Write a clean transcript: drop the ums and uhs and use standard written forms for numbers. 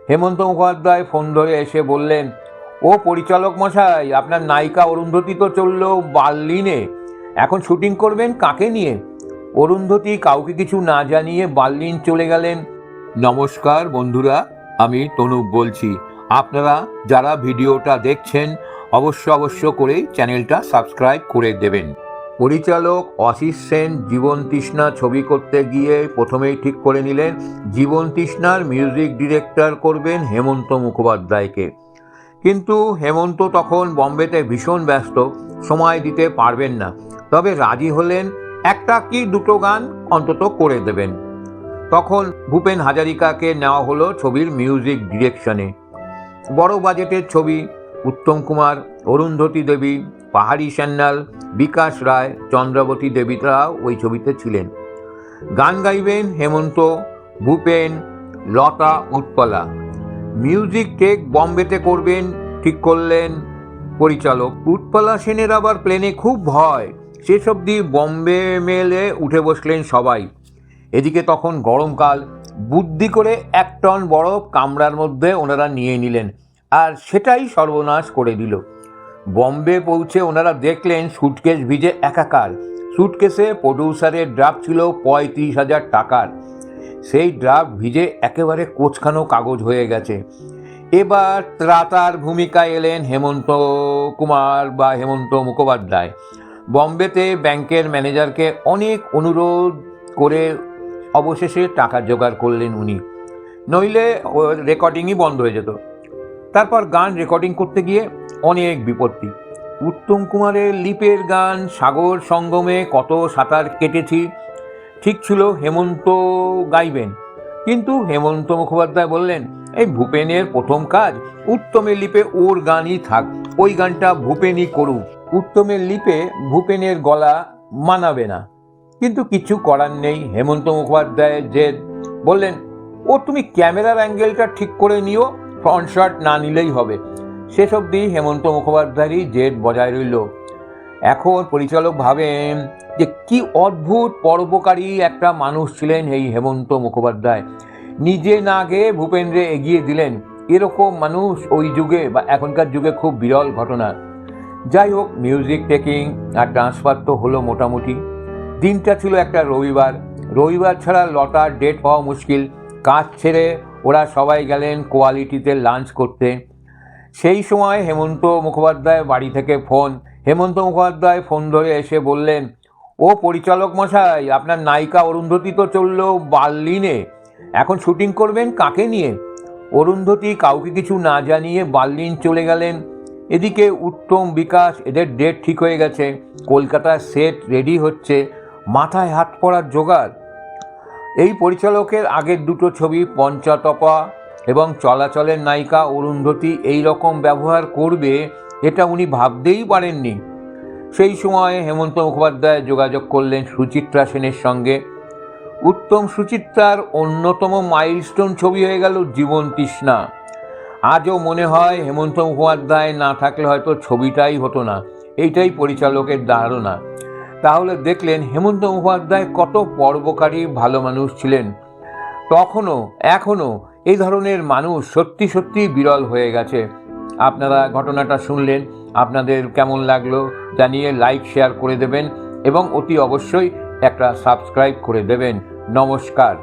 Hemanta Mukhopadhyay phone ধরে এসে বললেন, ও পরিচালক মশাই, আপনার নায়িকা অরুন্ধতী তো চললো বার্লিনে, এখন শুটিং করবেন কাকে নিয়ে? অরুন্ধতী কাউকে কিছু না জানিয়ে বার্লিন চলে গেলেন। নমস্কার বন্ধুরা, আমি তনুপ বলছি। আপনারা যারা ভিডিওটা দেখছেন অবশ্য করে চ্যানেলটা সাবস্ক্রাইব করে দেবেন। পরিচালক অসিত সেন জীবন তৃষ্ণা ছবি করতে গিয়ে প্রথমেই ঠিক করে নিলেন জীবন তৃষ্ণার মিউজিক ডিরেক্টর করবেন হেমন্ত মুখোপাধ্যায়কে। কিন্তু হেমন্ত তখন বম্বেতে ভীষণ ব্যস্ত, সময় দিতে পারবেন না, তবে রাজি হলেন একটা কি দুটো গান অন্তত করে দেবেন। তখন ভূপেন হাজারিকাকে নেওয়া হলো ছবির মিউজিক ডিরেকশনে। বড় বাজেটের ছবি, উত্তম কুমার, অরুন্ধতী দেবী, পাহাড়ি সান্যাল, বিকাশ রায়, চন্দ্রাবতী দেবীরাও ওই ছবিতে ছিলেন। গান গাইবেন হেমন্ত, ভূপেন, লতা, উৎপলা। মিউজিক টেক বম্বেতে করবেন ঠিক করলেন পরিচালক। উৎপলা সেনের আবার প্লেনে খুব ভয়, সেসব দিয়ে বম্বে মেলে উঠে বসলেন সবাই। এদিকে তখন গরমকাল, বুদ্ধি করে 1 টন বরফ কামরার মধ্যে ওনারা নিয়ে নিলেন, আর সেটাই সর্বনাশ করে দিল। বম্বে পৌঁছে ওনারা দেখলেন সুটকেস ভিজে একাকার। সুটকেসে প্রডিউসারের ড্রাফট ছিল 35,000 টাকার, সেই ড্রাফট ভিজে একেবারে কোচখানো কাগজ হয়ে গেছে। এবার ত্রাতার ভূমিকায় এলেন হেমন্ত কুমার বা হেমন্ত মুখোপাধ্যায়। বম্বেতে ব্যাংকের ম্যানেজারকে অনেক অনুরোধ করে অবশেষে টাকা জোগাড় করলেন উনি, নইলে রেকর্ডিংই বন্ধ হয়ে যেত। তারপর গান রেকর্ডিং করতে গিয়ে অনেক বিপত্তি। উত্তম কুমারের লিপের গান সাগর সঙ্গমে কত সাঁতার কেটেছি ঠিক ছিল হেমন্ত গাইবেন, কিন্তু হেমন্ত মুখোপাধ্যায় বললেন, এই ভূপেনের প্রথম কাজ, উত্তমের লিপে ওর গানই থাক, ওই গানটা ভূপেনই করুক। উত্তমের লিপে ভূপেনের গলা মানাবে না। কিন্তু কিছু করার নেই, হেমন্ত মুখোপাধ্যায়ের জেদ। বললেন, ও তুমি ক্যামেরার অ্যাঙ্গেলটা ঠিক করে নিও, ফ্রন্ট শট না নিলেই হবে। সেসব দিয়ে হেমন্ত মুখোপাধ্যায়েরই জেদ বজায় রইল। এখন পরিচালক ভাবেন যে কি অদ্ভুত পরোপকারী একটা মানুষ ছিলেন এই হেমন্ত মুখোপাধ্যায়। নিজে না গিয়ে ভূপেন্দ্রে এগিয়ে দিলেন, এরকম মানুষ ওই যুগে বা এখনকার যুগে খুব বিরল ঘটনা। যাই হোক, মিউজিক টেকিং আর ট্রান্সফার তো হলো মোটামুটি। দিনটা ছিল একটা রবিবার। রবিবার ছাড়া লতার ডেট পাওয়া মুশকিল। কাজ ছেড়ে ওরা সবাই গেলেন কোয়ালিটিতে লাঞ্চ করতে। সেই সময় হেমন্ত মুখোপাধ্যায় বাড়ি থেকে ফোন। হেমন্ত মুখোপাধ্যায় ফোন ধরে এসে বললেন, ও পরিচালক মশাই, আপনার নায়িকা অরুন্ধতী তো চললো বার্লিনে, এখন শুটিং করবেন কাকে নিয়ে? অরুন্ধতী কাউকে কিছু না জানিয়ে বার্লিন চলে গেলেন। এদিকে উত্তম, বিকাশ, এদের ডেট ঠিক হয়ে গেছে, কলকাতার সেট রেডি হচ্ছে, মাথায় হাত পড়ার জোগাড়। এই পরিচালকের আগের দুটো ছবি পঞ্চতপা এবং চলাচলের নায়িকা অরুন্ধতী এই রকম ব্যবহার করবে এটা উনি ভাবতেই পারেননি। সেই সময় হেমন্ত মুখোপাধ্যায় যোগাযোগ করলেন সুচিত্রা সেনের সঙ্গে। উত্তম সুচিত্রার অন্যতম মাইলস্টোন ছবি হয়ে গেল জীবন তৃষ্ণা। আজও মনে হয় হেমন্ত মুখোপাধ্যায় না থাকলে হয়তো ছবিটাই হতো না, এইটাই পরিচালকের ধারণা। তাহলে দেখলেন হেমন্ত মুখোপাধ্যায় কত পরোপকারী ভালো মানুষ ছিলেন। তখনও এখনও এই ধরনের মানুষ সত্যি বিরল হয়ে গেছে। আপনারা ঘটনাটা শুনলেন, আপনাদের কেমন লাগলো জানিয়ে লাইক শেয়ার করে দেবেন এবং অতি অবশ্যই একটা সাবস্ক্রাইব করে দেবেন। নমস্কার।